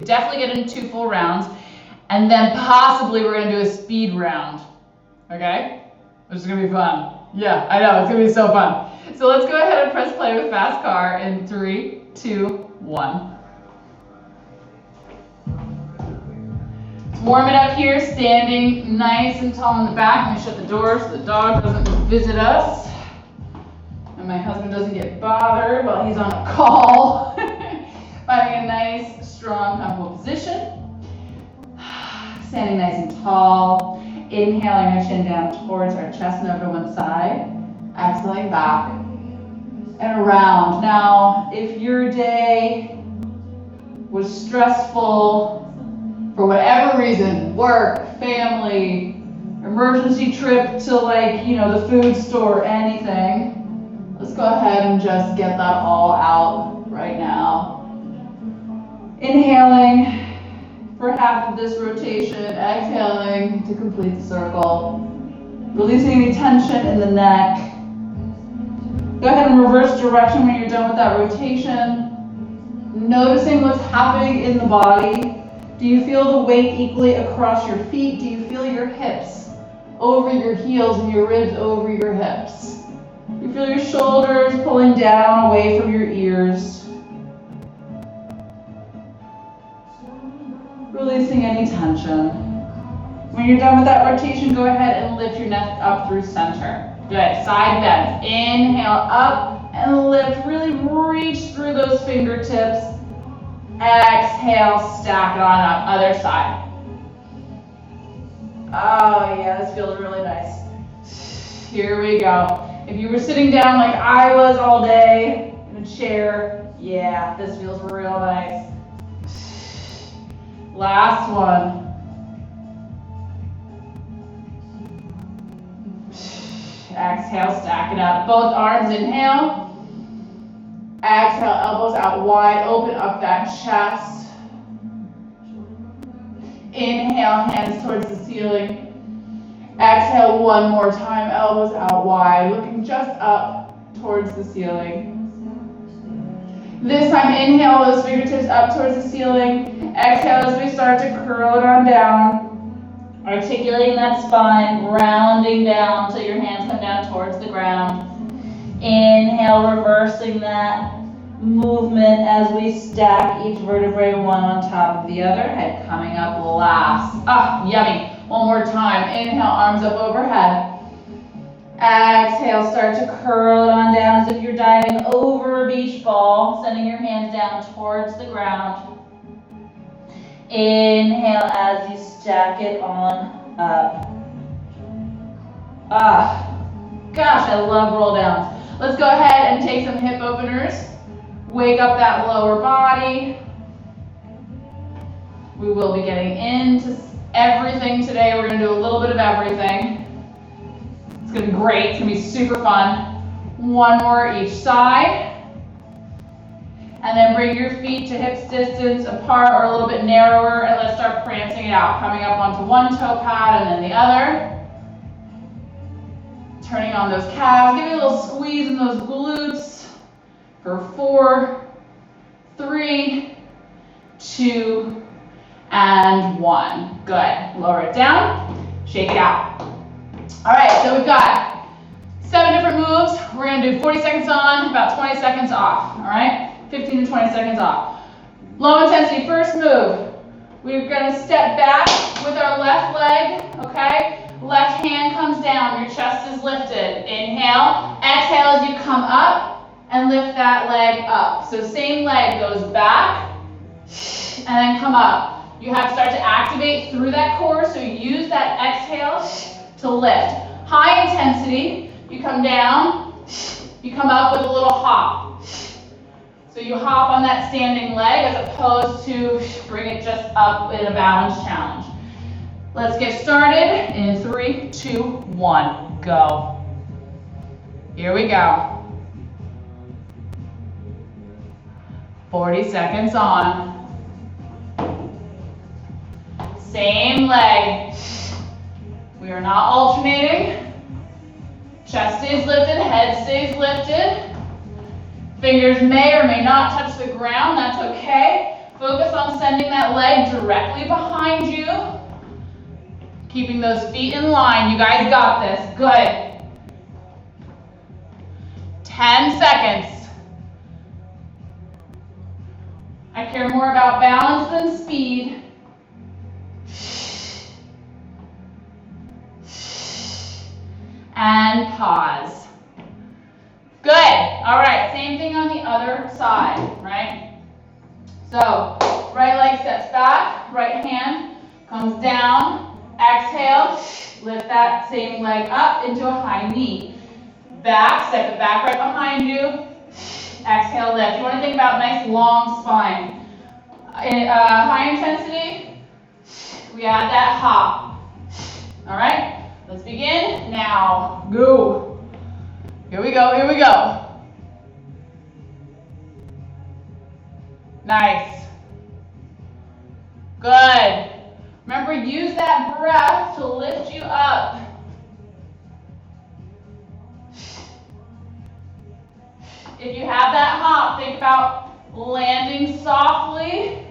Definitely get into 2 full rounds. And then possibly we're gonna do a speed round. Okay? Which is gonna be fun. Yeah, I know, it's gonna be so fun. So let's go ahead and press play with Fast Car in 3, 2, 1. Warm it up here, standing nice and tall in the back. Let me shut the door so the dog doesn't visit us. And my husband doesn't get bothered while he's on a call. Finding a nice, strong, comfortable position. Standing nice and tall. Inhaling our chin down towards our chest and over to one side. Exhaling back and around. Now, if your day was stressful, for whatever reason, work, family, emergency trip to the food store, anything, let's go ahead and just get that all out right now. Inhaling for half of this rotation, exhaling to complete the circle. Releasing any tension in the neck. Go ahead and reverse direction when you're done with that rotation. Noticing what's happening in the body. Do you feel the weight equally across your feet? Do you feel your hips over your heels and your ribs over your hips? You feel your shoulders pulling down away from your ears. Releasing any tension. When you're done with that rotation, go ahead and lift your neck up through center. Good, side bends. Inhale up and lift. Really reach through those fingertips. Exhale, stack it on up, other side. Oh yeah, this feels really nice. Here we go. If you were sitting down like I was all day in a chair, yeah, this feels real nice. Last one. Exhale, stack it up. Both arms, inhale. Exhale, elbows out wide, open up that chest. Inhale, hands towards the ceiling. Exhale one more time, elbows out wide, looking just up towards the ceiling. This time, inhale those fingertips up towards the ceiling. Exhale as we start to curl it on down. Articulating that spine, rounding down till your hands come down towards the ground. Inhale, reversing that movement as we stack each vertebrae one on top of the other. Head coming up last. Ah, yummy. One more time. Inhale, arms up overhead. Exhale, start to curl it on down as if you're diving over a beach ball, sending your hands down towards the ground. Inhale as you stack it on up. Ah, gosh, I love roll downs. Let's go ahead and take some hip openers. Wake up that lower body. We will be getting into everything today. We're going to do a little bit of everything. It's going to be great. It's going to be super fun. One more each side. And then bring your feet to hips distance apart or a little bit narrower, and let's start prancing it out. Coming up onto one toe pad and then the other. Turning on those calves. Give me a little squeeze in those glutes. For 4, 3, 2, and 1. Good. Lower it down. Shake it out. All right, so we've got 7 different moves. We're going to do 40 seconds on, about 20 seconds off. All right? 15 to 20 seconds off. Low intensity, first move. We're going to step back with our left leg, okay? Left hand comes down, your chest is lifted. Inhale, exhale as you come up and lift that leg up. So same leg goes back and then come up. You have to start to activate through that core, so use that exhale to lift. High intensity, you come down, you come up with a little hop. So you hop on that standing leg as opposed to bring it just up in a balance challenge. Let's get started in 3, 2, 1, go. Here we go. 40 seconds on. Same leg. We are not alternating. Chest stays lifted, head stays lifted. Fingers may or may not touch the ground, that's okay. Focus on sending that leg directly behind you. Keeping those feet in line. You guys got this. Good. 10 seconds. I care more about balance than speed. And pause. Good. All right, same thing on the other side, right? So, right leg steps back, right hand comes down, exhale, lift that same leg up into a high knee. Back, step it back right behind you, exhale, lift. You want to think about nice long spine. High intensity, we add that hop. All right, let's begin now. Go. Here we go, here we go. Nice. Good. Remember, use that breath to lift you up. If you have that hop, think about landing softly.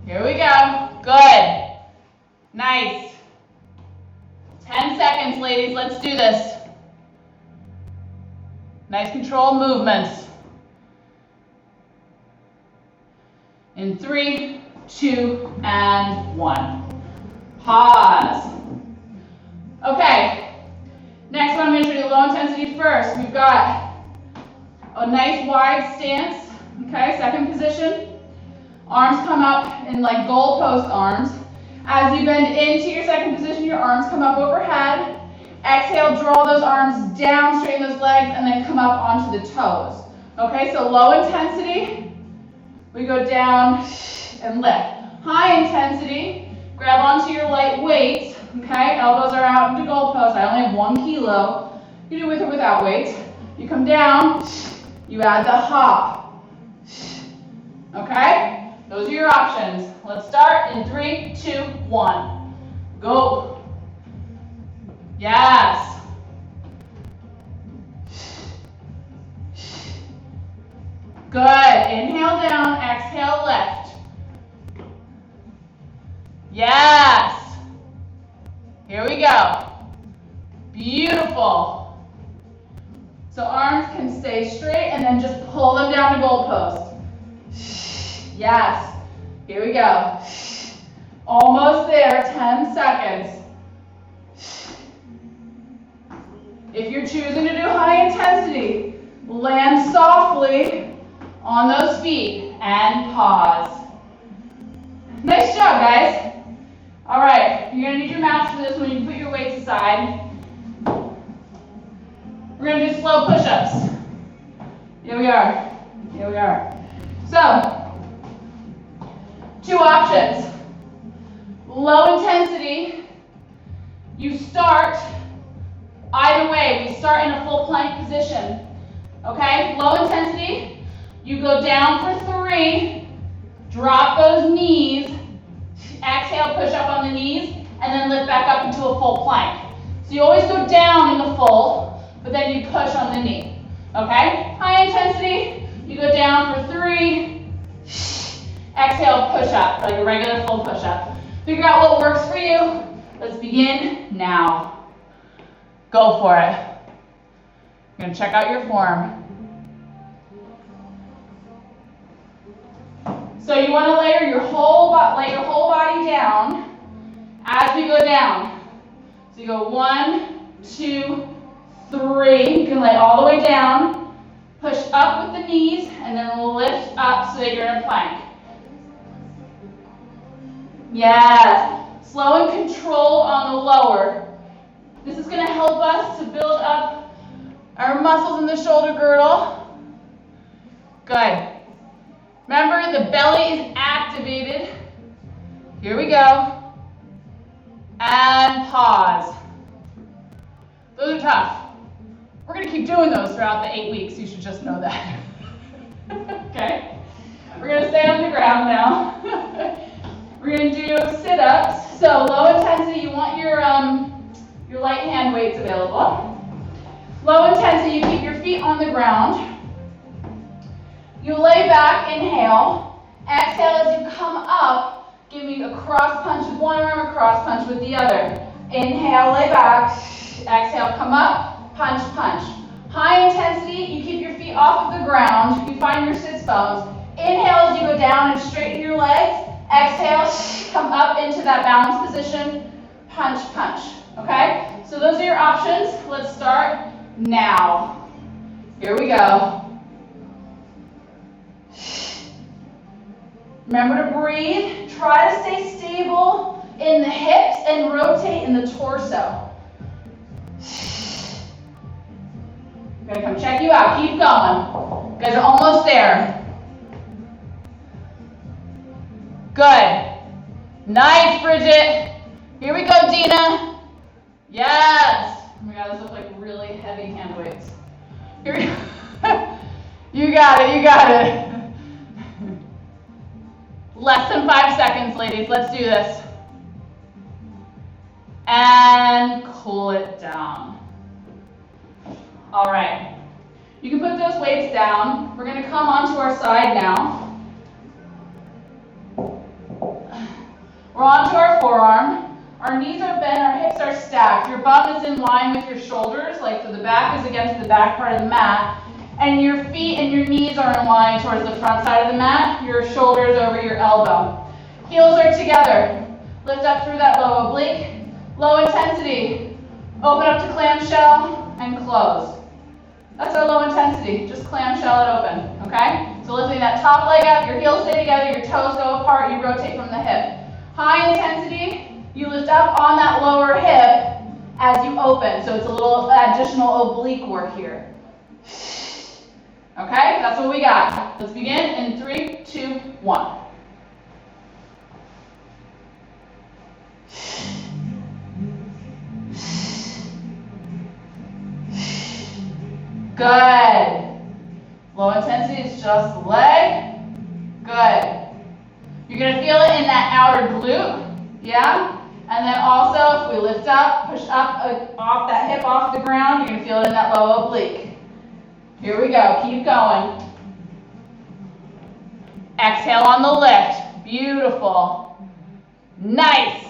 Here we go. Good. Nice. 10 seconds, ladies. Let's do this. Nice controlled movements. In 3, 2, and 1. Pause. Okay. Next one, I'm going to show you low intensity first. We've got a nice wide stance. Okay, second position. Arms come up in like goalpost arms. As you bend into your second position, your arms come up overhead. Exhale, draw those arms down, straighten those legs, and then come up onto the toes. Okay, so low intensity, we go down and lift. High intensity, grab onto your light weights. Okay, elbows are out into goalpost. I only have 1 kilo. You do with or without weights. You come down, you add the hop. Okay, those are your options. Let's start in 3, 2, 1. Go. Yes. Good. Inhale down, exhale lift. Yes. Here we go. Beautiful. So arms can stay straight and then just pull them down to goalpost. Yes. Here we go. Almost there, 10 seconds. If you're choosing to do high intensity, land softly on those feet and pause. Nice job, guys. All right, you're gonna need your mats for this one. You can put your weights aside. We're gonna do slow push-ups. Here we are. Here we are. So, 2 options. Low intensity, you start either way. We start in a full plank position. Okay, low intensity, you go down for 3, drop those knees, exhale, push up on the knees, and then lift back up into a full plank. So you always go down in the full, but then you push on the knee. Okay, high intensity, you go down for 3, exhale, push up, like a regular full push up. Figure out what works for you. Let's begin now. Go for it. You're gonna check out your form. So you want to lay your whole body down as we go down. So you go 1, 2, 3. You can lay all the way down. Push up with the knees and then lift up so that you're in a plank. Yes. Slow and control on the lower. This is going to help us to build up our muscles in the shoulder girdle. Good. Remember, the belly is activated. Here we go. And pause. Those are tough. We're going to keep doing those throughout the 8 weeks. You should just know that. Okay? We're going to stay on the ground now. We're going to do sit-ups. So low intensity, you want your light hand weights available. Low intensity, you keep your feet on the ground. You lay back, inhale. Exhale as you come up, give me a cross punch with one arm, a cross punch with the other. Inhale, lay back. Exhale, come up, punch, punch. High intensity, you keep your feet off of the ground. You find your sits bones. Inhale as you go down and straighten your legs. Exhale, come up into that balance position. Punch, punch. Okay? So those are your options. Let's start now. Here we go. Remember to breathe. Try to stay stable in the hips and rotate in the torso. I'm going to come check you out. Keep going. You guys are almost there. Good. Nice, Bridget. Here we go, Dina. Yes. Oh my God, those look like really heavy hand weights. Here we go. You got it, you got it. Less than 5 seconds, ladies. Let's do this. And cool it down. All right. You can put those weights down. We're going to come onto our side now. We're onto our forearm. Our knees are bent, our hips are stacked. Your bum is in line with your shoulders, like so the back is against the back part of the mat. And your feet and your knees are in line towards the front side of the mat. Your shoulders over your elbow. Heels are together. Lift up through that low oblique. Low intensity. Open up to clamshell and close. That's our low intensity. Just clamshell it open, okay? So lifting that top leg up, your heels stay together, your toes go apart, you rotate from the hip. High intensity, you lift up on that lower hip as you open. So it's a little additional oblique work here. Okay, that's what we got. Let's begin in 3, 2, 1. Good. Low intensity is just the leg. Good. You're going to feel it in that outer glute. Yeah? And then also, if we lift up, push up off that hip off the ground, you're going to feel it in that low oblique. Here we go. Keep going. Exhale on the lift. Beautiful. Nice.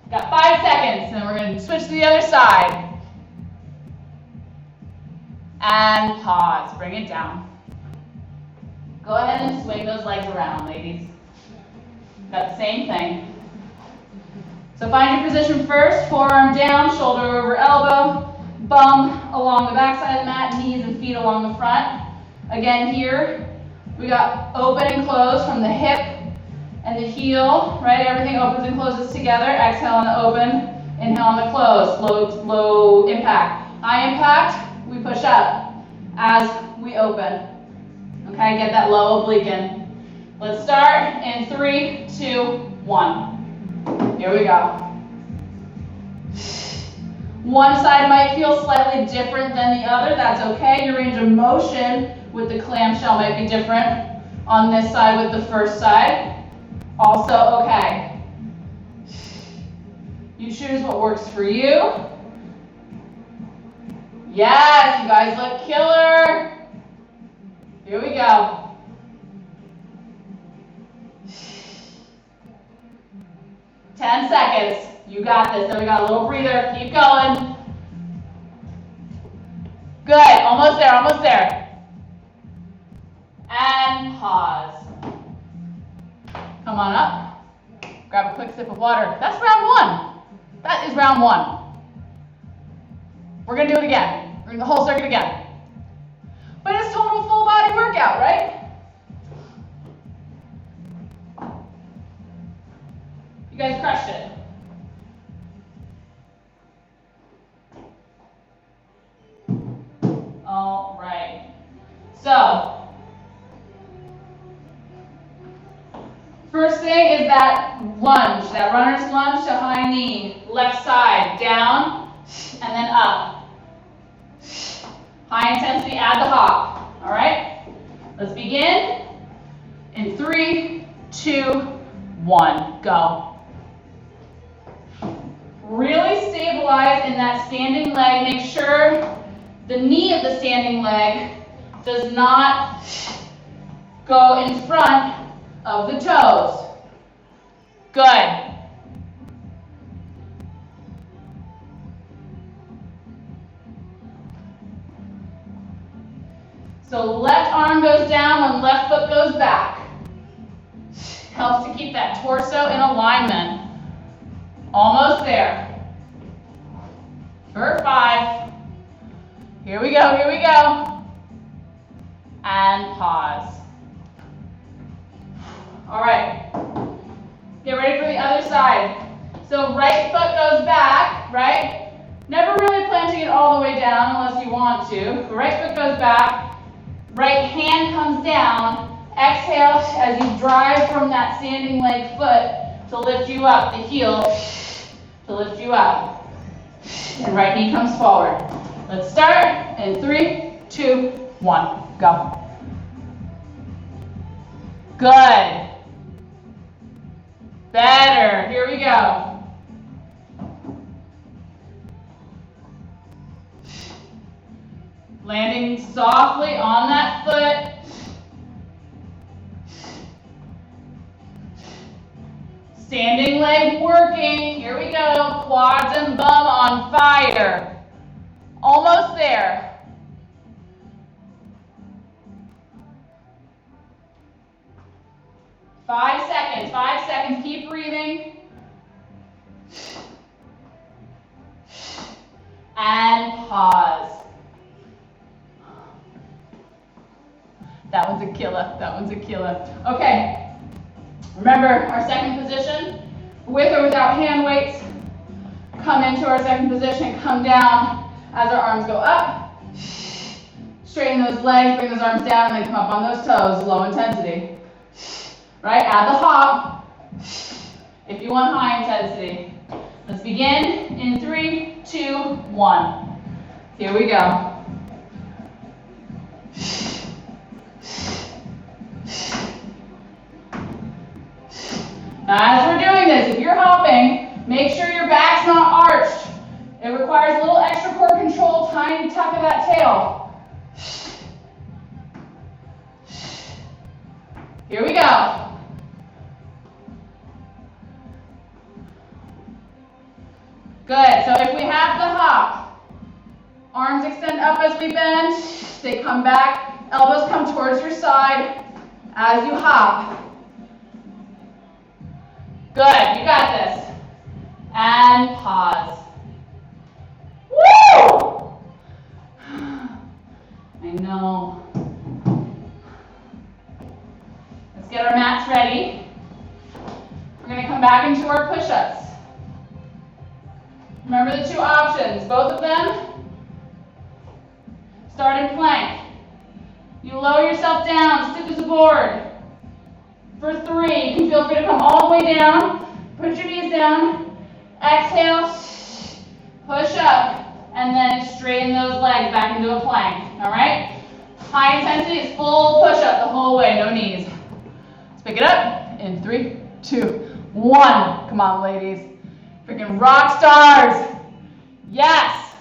Got 5 seconds, and then we're going to switch to the other side. And pause. Bring it down. Go ahead and swing those legs around, ladies. Got the same thing. So find your position first. Forearm down, shoulder over elbow. Bum along the back side of the mat, knees and feet along the front. Again here, we got open and close from the hip and the heel, right? Everything opens and closes together. Exhale on the open, inhale on the close. Low impact. High impact, we push up as we open. Okay, get that low oblique in. Let's start in 3, 2, 1. Here we go. One side might feel slightly different than the other. That's okay. Your range of motion with the clamshell might be different on this side with the first side. Also okay. You choose what works for you. Yes, you guys look killer. Here we go. Ten seconds. You got this. Then we got a little breather. Keep going. Good. Almost there. Almost there. And pause. Come on up. Grab a quick sip of water. That's round 1. That is round 1. We're going to do it again. We're going to do the whole circuit again. But it's total full body workout, right? You guys crushed it. All right. So, first thing is that lunge, that runner's lunge to high knee. Left side, down, and then up. High intensity, add the hop. All right? Let's begin in 3, 2, 1. Go. Really stabilize in that standing leg. Make sure the knee of the standing leg does not go in front of the toes. Good. So left arm goes down when left foot goes back. Helps to keep that torso in alignment. Almost there. For 5. Here we go, here we go. And pause. All right. Get ready for the other side. So right foot goes back, right? Never really planting it all the way down unless you want to. Right foot goes back. Right hand comes down. Exhale as you drive from that standing leg foot to lift you up. The heel to lift you up. And right knee comes forward. Let's start in 3, 2, 1. Go. Good. Better. Here we go. Landing softly on that foot. Standing leg working. Here we go. Quads and bum on fire. Almost there. Five seconds. Keep breathing. And pause. That one's a killer. Okay. Remember our second position, with or without hand weights. Come into our second position, come down as our arms go up. Straighten those legs, bring those arms down, and then come up on those toes, low intensity. Right, add the hop if you want high intensity. Let's begin in 3, 2, 1. Here we go. Now, as we're doing this, if you're hopping, make sure your back's not arched. It requires a little extra core control, tiny tuck of that tail. Here we go. Good, so if we have the hop, arms extend up as we bend, they come back, elbows come towards your side as you hop. Good, you got this. And pause. Woo! I know. Let's get our mats ready. We're going to come back into our push-ups. Remember the 2 options, both of them. Start in plank. You lower yourself down, stiff as a board. For 3, you can feel free to come all the way down. Put your knees down. Exhale, push up, and then straighten those legs back into a plank. All right? High intensity is full push up the whole way, no knees. Let's pick it up in 3, 2, 1. Come on, ladies. Freaking rock stars. Yes.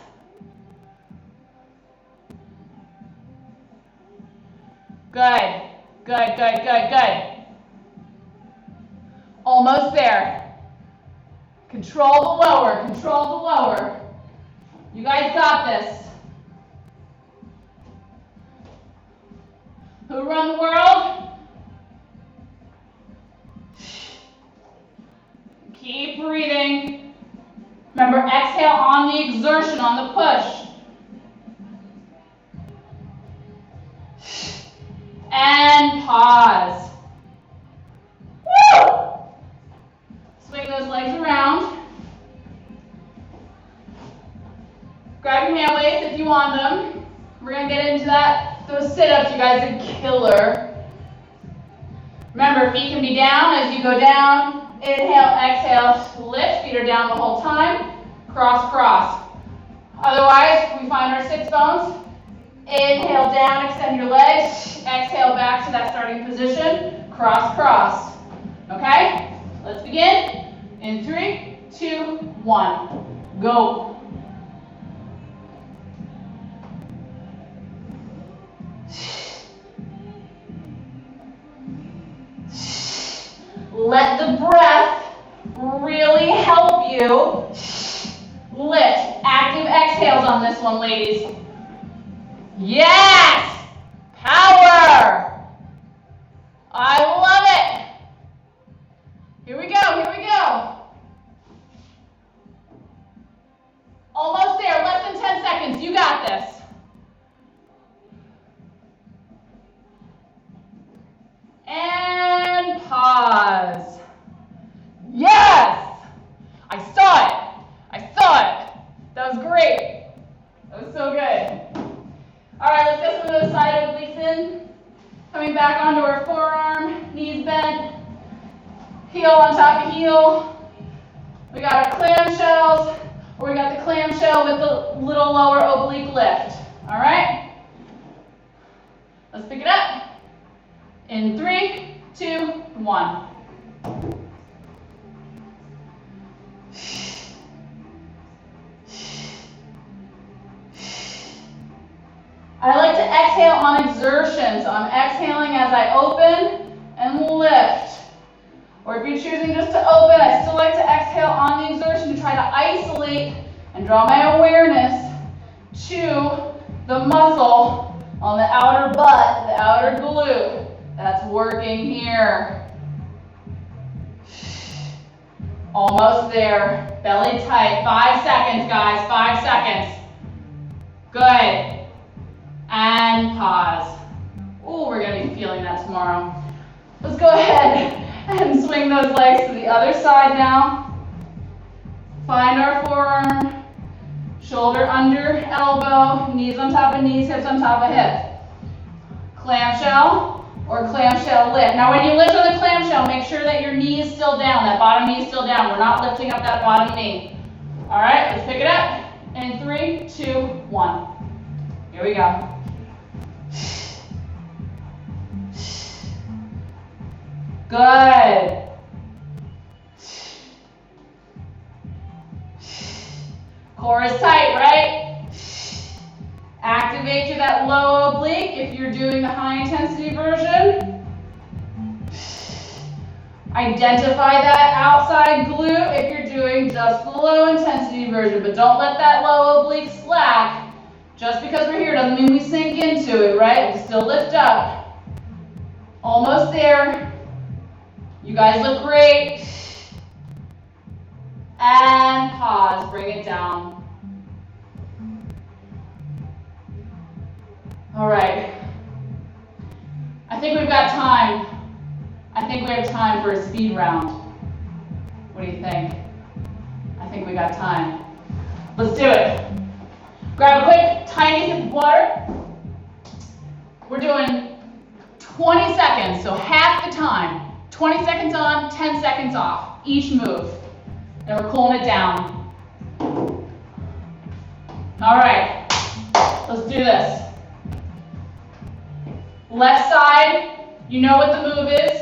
Good. Good. Almost there. Control the lower. You guys got this. Who run the world? Keep breathing. Remember, exhale on the exertion, on the push. And pause. Woo! Swing those legs around. Grab your hand weights if you want them. We're going to get into those sit-ups, you guys, are killer. Remember, feet can be down as you go down. Inhale, exhale, lift. Feet are down the whole time. Cross, cross. Otherwise, we find our sits bones. Inhale down, extend your legs. Exhale back to that starting position. Cross, cross. Okay? Let's begin. In 3, 2, 1. Go. Let the breath really help you lift. Active exhales on this one, ladies. Yes! Power! I love it. Here we go, here we go. Almost there, less than 10 seconds. You got this. And pause. Yes! I saw it. I saw it. That was great. That was so good. All right, let's get some of those side obliques in. Coming back onto our forearm, knees bent, heel on top of heel. We got our clamshells, or we got the clamshell with the little lower oblique lift. All right? Let's pick it up. In 3, 2, 1. I like to exhale on exertion, so I'm exhaling as I open and lift. Or if you're choosing just to open, I still like to exhale on the exertion to try to isolate and draw my awareness to the muscle on the outer butt, the outer glute. That's working here. Almost there. Belly tight. 5 seconds, guys. 5 seconds. Good. And pause. Ooh, we're going to be feeling that tomorrow. Let's go ahead and swing those legs to the other side now. Find our forearm. Shoulder under elbow. Knees on top of knees, hips on top of hip. Clamshell or clamshell lift. Now when you lift on the clamshell, make sure that your knee is still down. That bottom knee is still down. We're not lifting up that bottom knee. All right, let's pick it up. In 3, 2, 1. Here we go. Good. Core is tight, right? Activate to that low oblique if you're doing the high intensity version. Identify that outside glute if you're doing just the low intensity version, but don't let that low oblique slack. Just because we're here doesn't mean we sink into it, right? We still lift up. Almost there. You guys look great. And pause, bring it down. All right. I think we've got time. I think we have time for a speed round. What do you think? I think we got time. Let's do it. Grab a quick, tiny sip of water. We're doing 20 seconds, so half the time. 20 seconds on, 10 seconds off, each move. And we're cooling it down. All right, let's do this. Left side, you know what the move is.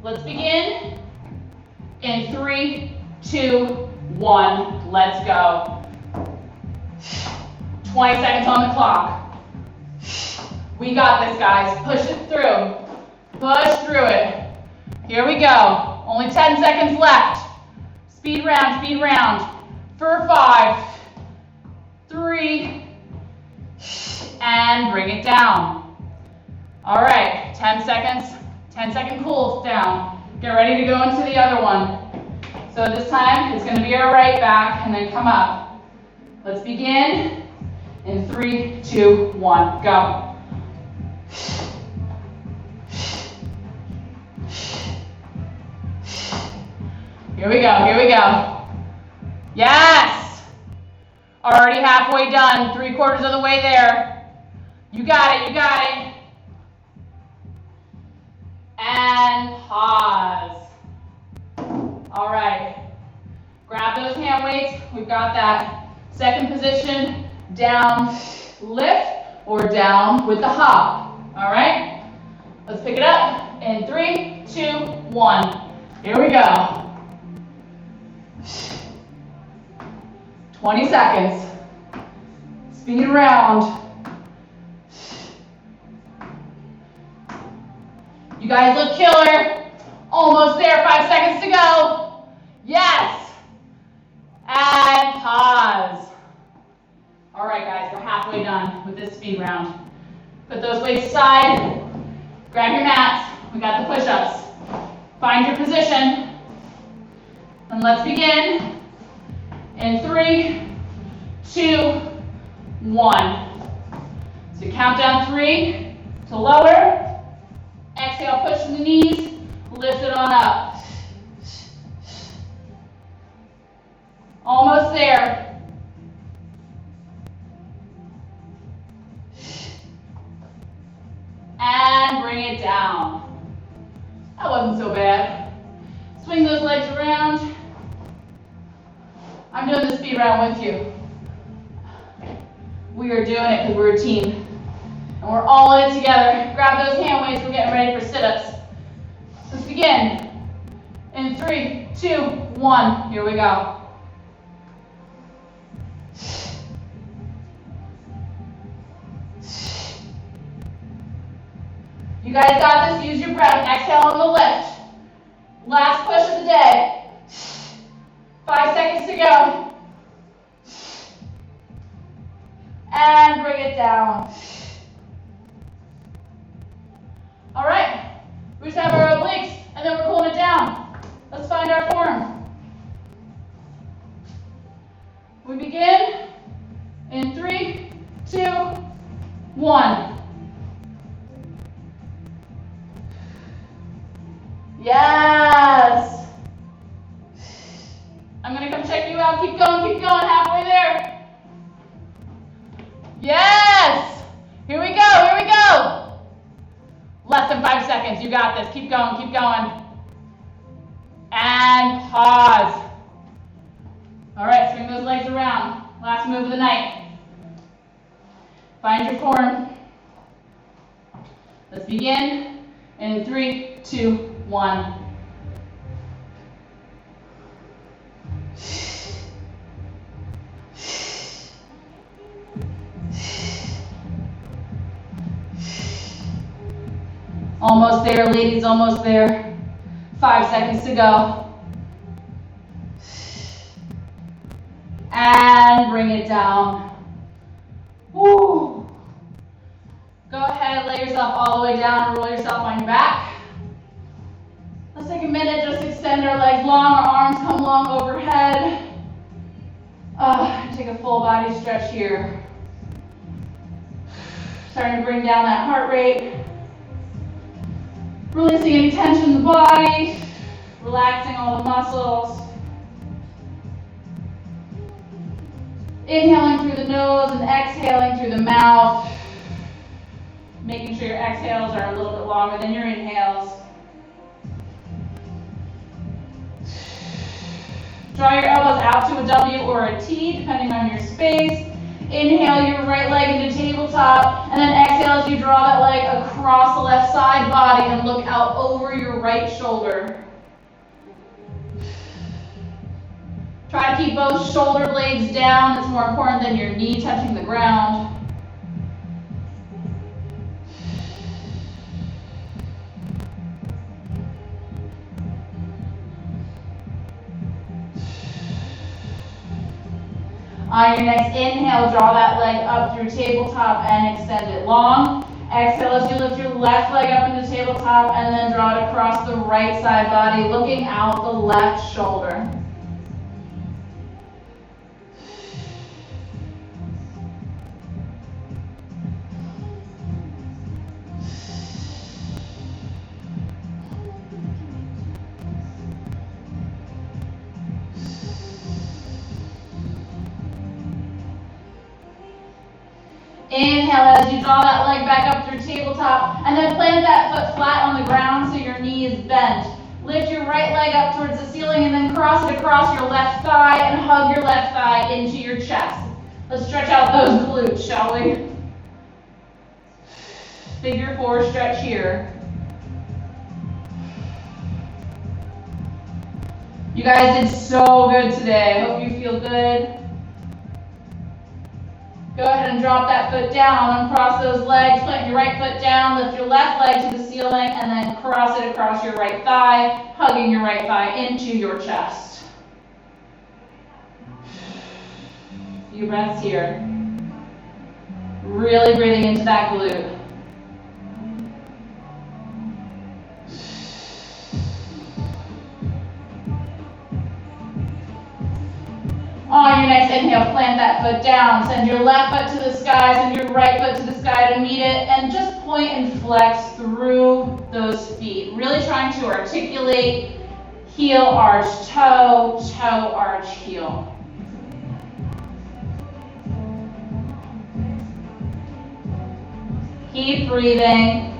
Let's begin. In 3, 2, 1, let's go. 20 seconds on the clock. We got this, guys. Push it through. Push through it. Here we go. Only 10 seconds left. Speed round, for 5, 3, and bring it down. All right, 10 seconds, 10-second cool down. Get ready to go into the other one. So this time, it's gonna be our right back and then come up. Let's begin in 3, 2, 1, go. Here we go, here we go. Yes! Already halfway done, 3/4 of the way there. You got it, you got it. And pause. All right, grab those hand weights. We've got that second position, down, lift, or down with the hop. All right, let's pick it up in 3, 2, 1. Here we go. 20 seconds. Speed around. You guys look killer. Almost there, 5 seconds. Yes. And pause. All right, guys, we're halfway done with this speed round. Put those weights aside. Grab your mats. We got the push-ups. Find your position. And let's begin in 3, 2, 1. So count down 3 to lower. Exhale, push the knees. Lift it on up. Almost there. And bring it down. That wasn't so bad. Swing those legs around. I'm doing the speed round with you. We are doing it because we're a team. And we're all in it together. Grab those hand weights. We're getting ready for sit-ups. Let's begin. In 3, 2, 1. Here we go. You guys got this. Use your breath. Exhale on the lift. Last push of the day. 5 seconds to go. And bring it down. All right. We just have our obliques, and then we're pulling it down. Let's find our form. We begin in 3, 2, 1. Yes. I'm going to come check you out. Keep going, halfway there. Yes. Here we go. Less than 5 seconds. You got this. Keep going. And pause. All right, swing those legs around. Last move of the night. Find your form. Let's begin in 3, 2, 1. Almost there, ladies, almost there. 5 seconds to go. And bring it down. Woo. Go ahead, lay yourself all the way down, roll yourself on your back. Let's take a minute, just extend our legs long, our arms come long overhead. Take a full body stretch here. Starting to bring down that heart rate. Releasing any tension in the body. Relaxing all the muscles. Inhaling through the nose and exhaling through the mouth. Making sure your exhales are a little bit longer than your inhales. Draw your elbows out to a W or a T, depending on your space. Inhale your right leg into tabletop, and then exhale as you draw that leg across the left side body and look out over your right shoulder. Try to keep both shoulder blades down. It's more important than your knee touching the ground. On your next inhale, draw that leg up through tabletop and extend it long. Exhale as you lift your left leg up into tabletop and then draw it across the right side body, looking out the left shoulder. Inhale as you draw that leg back up through tabletop, and then plant that foot flat on the ground so your knee is bent. Lift your right leg up towards the ceiling and then cross it across your left thigh and hug your left thigh into your chest. Let's stretch out those glutes, shall we? Figure 4 stretch here. You guys did so good today. I hope you feel good. Go ahead and drop that foot down, uncross those legs, plant your right foot down, lift your left leg to the ceiling, and then cross it across your right thigh, hugging your right thigh into your chest. Few breaths here. Really breathing into that glute. On your next inhale, plant that foot down. Send your left foot to the sky, send your right foot to the sky to meet it, and just point and flex through those feet. Really trying to articulate, heel, arch, toe, toe, arch, heel. Keep breathing.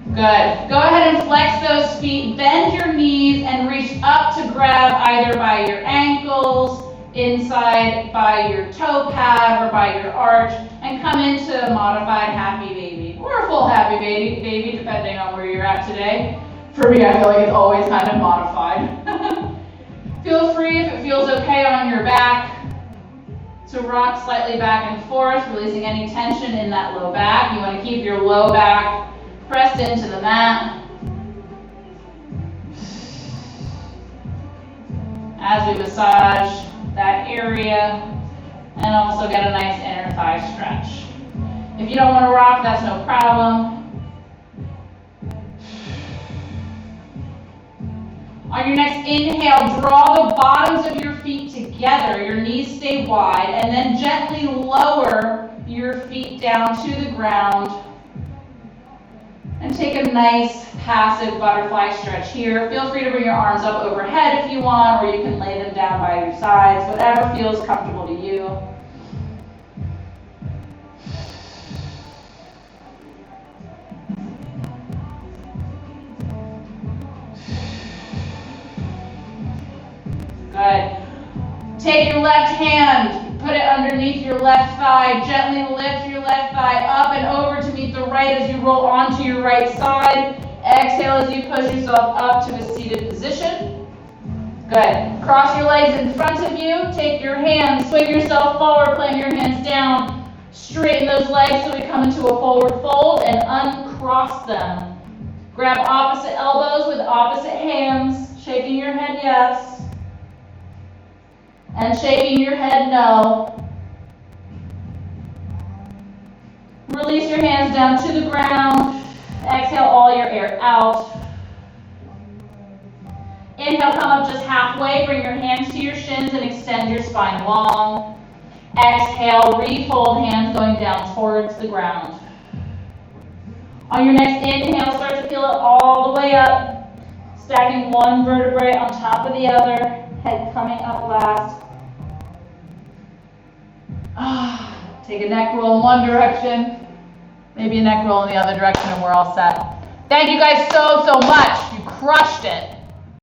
Good. Go ahead and flex those feet, bend your knees, and reach up to grab either by your ankles, inside by your toe pad, or by your arch, and come into a modified happy baby, or a full happy baby, depending on where you're at today. For me, I feel like it's always kind of modified. Feel free, if it feels okay on your back, to rock slightly back and forth, releasing any tension in that low back. You want to keep your low back pressed into the mat. As we massage that area and also get a nice inner thigh stretch. If you don't want to rock, that's no problem. On your next inhale, draw the bottoms of your feet together. Your knees stay wide, and then gently lower your feet down to the ground. And take a nice passive butterfly stretch here. Feel free to bring your arms up overhead if you want, or you can lay them down by your sides, whatever feels comfortable to you. Good. Take your left hand, put it underneath your left thigh, gently lift your left thigh up and over to meet the right as you roll onto your right side. Exhale as you push yourself up to a seated position. Good. Cross your legs in front of you. Take your hands, swing yourself forward, plant your hands down. Straighten those legs so we come into a forward fold and uncross them. Grab opposite elbows with opposite hands, shaking your head yes. And shaking your head no. Release your hands down to the ground. Exhale all your air out. Inhale, come up just halfway. Bring your hands to your shins and extend your spine long. Exhale, refold hands going down towards the ground. On your next inhale, start to feel it all the way up. Stacking one vertebrae on top of the other. Head coming up last. Take a neck roll in one direction, maybe a neck roll in the other direction, and we're all set. Thank you guys so much. You crushed it.